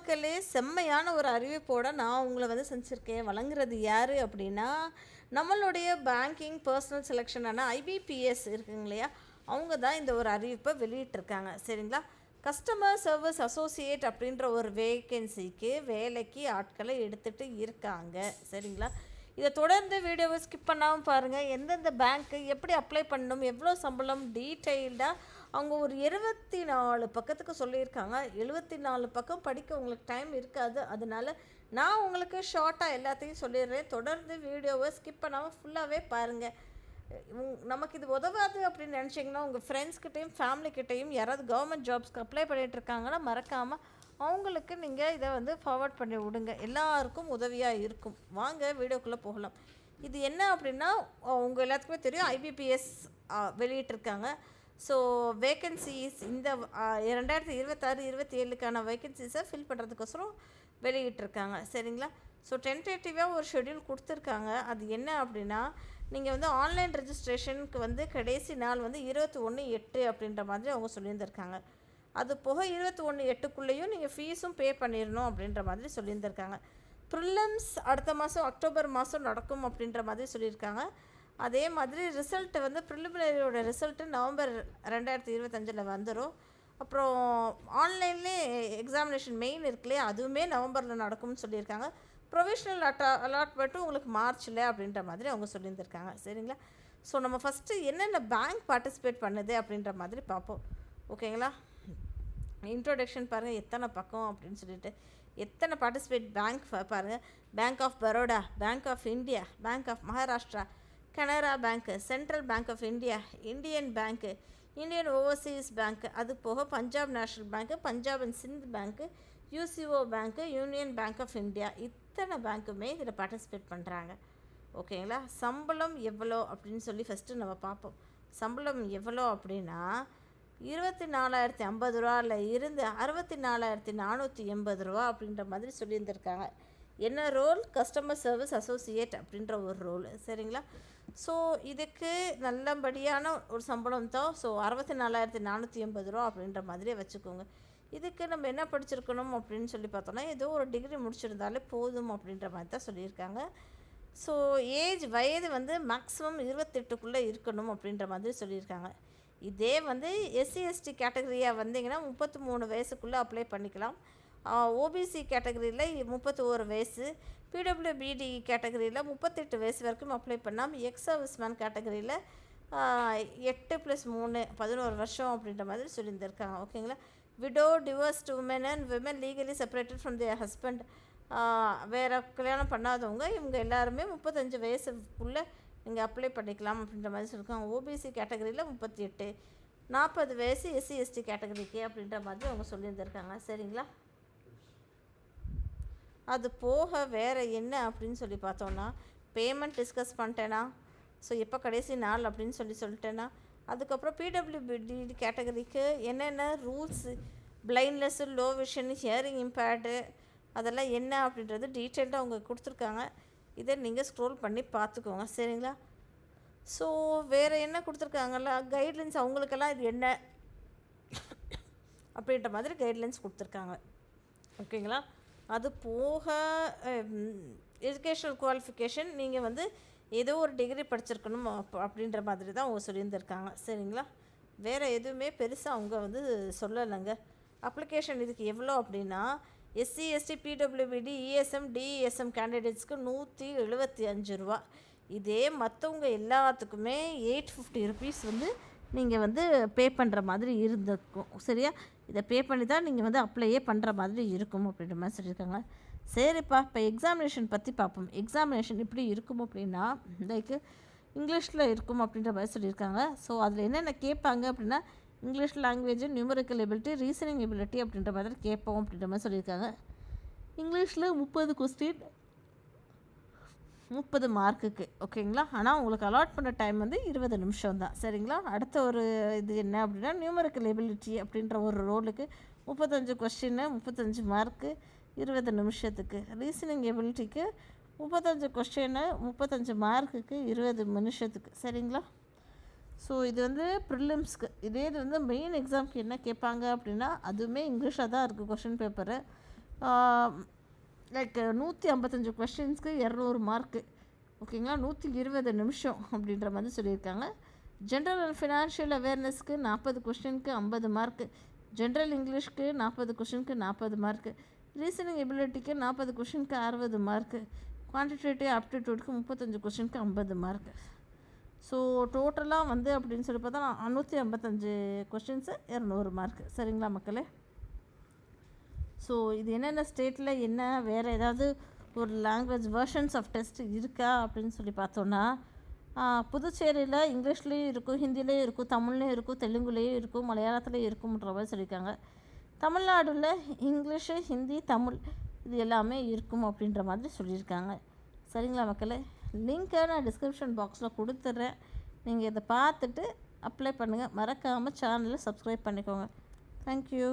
மக்களே, செம்மையான ஒரு அறிவிப்போட நான் உங்கள வந்து சந்திச்சிருக்கேன். வழங்குறது யாரு அப்படின்னா, நம்மளுடைய பேங்கிங் பர்சனல் செலக்ஷனான ஐபிபிஎஸ் இருக்குங்க இல்லையா? அவங்க தான் இந்த ஒரு அறிவிப்பை வெளியிட்டிருக்காங்க. சரிங்களா? கஸ்டமர் சர்வீஸ் அசோசியேட் அப்படின்ற ஒரு வேகன்சிக்கு வேலைக்கு ஆட்களை எடுத்துட்டு இருக்காங்க. சரிங்களா? இதை தொடர்ந்து வீடியோவை ஸ்கிப் பண்ணாமல் பாருங்கள். எந்தெந்த பேங்க்கு எப்படி அப்ளை பண்ணணும், எவ்வளோ சம்பளம் டீட்டெயில்டாக அவங்க ஒரு 24 பக்கத்துக்கு சொல்லியிருக்காங்க. 74 பக்கம் படிக்க உங்களுக்கு டைம் இருக்காது. அதனால நான் உங்களுக்கு ஷார்ட்டாக எல்லாத்தையும் சொல்லிடுறேன். தொடர்ந்து வீடியோவை ஸ்கிப் பண்ணாமல் ஃபுல்லாகவே பாருங்கள். நமக்கு இது உதவாது அப்படின்னு நினச்சிங்கன்னா உங்கள் ஃப்ரெண்ட்ஸ்கிட்டையும் ஃபேமிலிக்கிட்டையும் யாராவது கவர்மெண்ட் ஜாப்ஸ்க்கு அப்ளை பண்ணிகிட்டு இருக்காங்கன்னா மறக்காமல் அவங்களுக்கு நீங்கள் இதை வந்து ஃபார்வர்ட் பண்ணி விடுங்க. எல்லாருக்கும் உதவியாக இருக்கும். வாங்க வீடியோக்குள்ளே போகலாம். இது என்ன அப்படின்னா, உங்கள் எல்லாத்துக்குமே தெரியும், ஐபிபிஎஸ் வெளியிட்டிருக்காங்க. ஸோ வேக்கன்சிஸ் இந்த 2026-27க்கான வேக்கன்சிஸை ஃபில் பண்ணுறதுக்கோசரம் வெளியிட்டிருக்காங்க. சரிங்களா? ஸோ டென்டேட்டிவாக ஒரு ஷெட்யூல் கொடுத்துருக்காங்க. அது என்ன அப்படின்னா, நீங்கள் வந்து ஆன்லைன் ரெஜிஸ்ட்ரேஷனுக்கு வந்து கடைசி நாள் வந்து 21/8 அப்படின்ற மாதிரி அவங்க சொல்லியிருந்திருக்காங்க. அது போக 21/8க்குள்ளேயும் நீங்கள் ஃபீஸும் பே பண்ணிடணும் அப்படின்ற மாதிரி சொல்லியிருந்திருக்காங்க. ப்ரிலிம்ஸ் அடுத்த மாதம் அக்டோபர் மாதம் நடக்கும் அப்படின்ற மாதிரி சொல்லியிருக்காங்க. அதே மாதிரி ரிசல்ட்டு வந்து ப்ரிலிமினரியோட ரிசல்ட்டு நவம்பர் 2025 வந்துடும். அப்புறம் ஆன்லைன்லேயே எக்ஸாமினேஷன் மெயின் இருக்குல்லையே, அதுவுமே நவம்பரில் நடக்கும்னு சொல்லியிருக்காங்க. ப்ரொவிஷ்னல் அலாட்மெண்ட்டும் உங்களுக்கு மார்ச்சில் அப்படின்ற மாதிரி அவங்க சொல்லியிருந்திருக்காங்க. சரிங்களா? ஸோ நம்ம ஃபஸ்ட்டு என்னென்ன பேங்க் பார்ட்டிசிபேட் பண்ணுது அப்படின்ற மாதிரி பார்ப்போம். ஓகேங்களா? இன்ட்ரோடக்ஷன் பாருங்கள் எத்தனை பக்கம் அப்படின்னு சொல்லிட்டு. எத்தனை பார்ட்டிசிபேட் பேங்க் பாருங்கள். Bank of Baroda, bank of India, bank of Maharashtra, Canara bank, central bank of India, Indian bank, Indian overseas bank, அது போக Punjab national bank, Punjab and Sind bank, UCO bank, union bank of India, இத்தனை பேங்க்குமே இதில் பார்ட்டிசிபேட் பண்ணுறாங்க. ஓகேங்களா? சம்பளம் எவ்வளோ அப்படின்னு சொல்லி ஃபஸ்ட்டு நம்ம பார்ப்போம். சம்பளம் எவ்வளோ அப்படின்னா 24,050 ரூபாவில் இருந்து 64,480 ரூபா அப்படின்ற மாதிரி சொல்லியிருந்திருக்காங்க. என்ன ரோல்? கஸ்டமர் சர்வீஸ் அசோசியேட் அப்படின்ற ஒரு ரோல். சரிங்களா? ஸோ இதுக்கு நல்லபடியான ஒரு சம்பளம் தான். ஸோ 64,480 ரூபா அப்படின்ற மாதிரியே வச்சுக்கோங்க. இதுக்கு நம்ம என்ன படிச்சிருக்கணும் அப்படின்னு சொல்லி பார்த்தோன்னா, ஏதோ ஒரு டிகிரி முடிச்சிருந்தாலே போதும் அப்படின்ற மாதிரி தான் சொல்லியிருக்காங்க. ஸோ வயது வந்து மேக்ஸிமம் 28க்குள்ளே இருக்கணும் அப்படின்ற மாதிரி சொல்லியிருக்காங்க. இதே வந்து எஸ்சி எஸ்டி கேட்டகரியாக வந்தீங்கன்னா 33 வயசுக்குள்ளே அப்ளை பண்ணிக்கலாம். ஓபிசி கேட்டகரியில் 31 வயசு, பிடபிள்யூபிடி கேட்டகரியில் 38 வயசு வரைக்கும் அப்ளை பண்ணலாம். எக்ஸ் சர்வீஸ்மேன் கேட்டகரியில் 8 + 3 11 வருஷம் அப்படின்ற மாதிரி சொல்லியிருந்திருக்காங்க. ஓகேங்களா? Widow, divorced woman and women legally separated from their husband, வேறு கல்யாணம் பண்ணாதவங்க இவங்க எல்லாருமே 35 வயசுக்குள்ளே நீங்கள் அப்ளை பண்ணிக்கலாம் அப்படின்ற மாதிரி சொல்லியிருக்காங்க. ஓபிசி கேட்டகரியில் 38, 40 வயசு எஸ்சி எஸ்டி கேட்டகரிக்கு அப்படின்ற மாதிரி அவங்க சொல்லியிருந்திருக்காங்க. சரிங்களா? அது போக வேறு என்ன அப்படின்னு சொல்லி பார்த்தோன்னா, பேமெண்ட் டிஸ்கஸ் பண்ணிட்டேன்னா, ஸோ எப்போ கடைசி நாள் அப்படின்னு சொல்லிட்டேன்னா, அதுக்கப்புறம் பிடபிள்யூபிடி கேட்டகரிக்கு என்னென்ன rules, blindness, low vision, hearing impaired, அதெல்லாம் என்ன அப்படின்றது டீட்டெயில்டாக அவங்க கொடுத்துருக்காங்க. இதை நீங்கள் ஸ்க்ரோல் பண்ணி பார்த்துக்கோங்க. சரிங்களா? ஸோ வேறு என்ன கொடுத்துருக்காங்களா, கைட்லைன்ஸ் அவங்களுக்கெல்லாம் இது என்ன அப்படின்ற மாதிரி கைட்லைன்ஸ் கொடுத்துருக்காங்க. ஓகேங்களா? அது போக எஜுகேஷ்னல் குவாலிஃபிகேஷன் நீங்கள் வந்து ஏதோ ஒரு டிகிரி படிச்சிருக்கணும் அப்படின்ற மாதிரி தான் அவங்க சொல்லியிருந்திருக்காங்க. சரிங்களா? வேறு எதுவுமே பெருசாக அவங்க வந்து சொல்லலைங்க. அப்ளிகேஷன் இதுக்கு எவ்வளோ அப்படின்னா, எஸ்சி எஸ்டி பிடபிள்யூபிடி இஎஸ்எம் டிஇஎஸ்எம் கேண்டிடேட்ஸ்க்கு 175 ரூபா. இதே மற்றவங்க எல்லாத்துக்குமே 850 ருபீஸ் வந்து நீங்கள் வந்து பே பண்ணுற மாதிரி இருந்திருக்கும். சரியா? இதை பே பண்ணி தான் நீங்கள் வந்து அப்ளையே பண்ணுற மாதிரி இருக்கும் அப்படின்ற மாதிரி சொல்லியிருக்காங்க. சரிப்பா, இப்போ எக்ஸாமினேஷன் பற்றி பார்ப்போம். எக்ஸாமினேஷன் எப்படி இருக்கும் அப்படின்னா, லைக் இங்கிலீஷில் இருக்கும் அப்படின்ற மாதிரி சொல்லியிருக்காங்க. ஸோ அதில் என்னென்ன கேட்பாங்க அப்படின்னா, English language, numerical ability, reasoning ability அப்படின்ற மாதிரி கேட்போம் அப்படின்ற மாதிரி சொல்லியிருக்காங்க. இங்கிலீஷில் 30 கொஸ்டின் 30 மார்க்குக்கு. ஓகேங்களா? ஆனால் உங்களுக்கு அலாட் பண்ண டைம் வந்து 20 நிமிஷம் தான். சரிங்களா? அடுத்த ஒரு இது என்ன அப்படின்னா, நியூமரிக்கல் எபிலிட்டி அப்படின்ற ஒரு ரோலுக்கு 35 கொஸ்டின்னு 35 மார்க்கு 20 நிமிஷத்துக்கு. ரீசனிங் எபிலிட்டிக்கு 35 கொஸ்டின்னு 35 மார்க்குக்கு 20 நிமிஷத்துக்கு. சரிங்களா? ஸோ இது வந்து ப்ரிலிம்ஸ்க்கு. இதே இது வந்து மெயின் எக்ஸாமுக்கு என்ன கேட்பாங்க அப்படின்னா, அதுவுமே இங்கிலீஷாக தான் இருக்குது கொஷின் பேப்பரு. Like 155 கொஸ்டின்ஸ்க்கு 200 mark. ஓகேங்களா, 120 நிமிஷம் அப்படின்ற மாதிரி சொல்லியிருக்காங்க. ஜென்ரல் அண்ட் ஃபினான்ஷியல் அவேர்னஸ்க்கு 40 கொஸ்டினுக்கு 50 மார்க்கு. ஜென்ரல் இங்கிலீஷ்க்கு 40 கொஸ்டினுக்கு 40 மார்க்கு. ரீசனிங் எபிலிட்டிக்கு 40 கொஸ்டினுக்கு 60 மார்க்கு. குவான்டிடேட்டிவ் ஆப்டிடியூடுக்கு 35 கொஸ்டினுக்கு 50 மார்க்கு. ஸோ டோட்டலாக வந்து அப்படின்னு சொல்லி பார்த்தா 155 கொஸ்டின்ஸு 200 மார்க்கு. சரிங்களா மக்களே? ஸோ இது என்னென்ன ஸ்டேட்டில் என்ன வேறு ஏதாவது ஒரு லாங்குவேஜ் வெர்ஷன்ஸ் ஆஃப் டெஸ்ட் இருக்கா அப்படின்னு சொல்லி பார்த்தோன்னா, புதுச்சேரியில் இங்கிலீஷ்லேயும் இருக்கும், ஹிந்திலேயும் இருக்கும், தமிழ்லேயும் இருக்கும், தெலுங்குலேயும் இருக்கும், மலையாளத்துலேயும் இருக்கும்ன்ற மாதிரி சொல்லியிருக்காங்க. தமிழ்நாடுல இங்கிலீஷு, ஹிந்தி, தமிழ் இது எல்லாமே இருக்கும் அப்படின்ற மாதிரி சொல்லியிருக்காங்க. சரிங்களா மக்களே? லிங்க்கை நான் டிஸ்கிரிப்ஷன் பாக்ஸில் கொடுத்துட்றேன். நீங்கள் இதை பார்த்துட்டு அப்ளை பண்ணுங்கள். மறக்காமல் சேனலை சப்ஸ்கிரைப் பண்ணிக்கோங்க. தேங்க்யூ.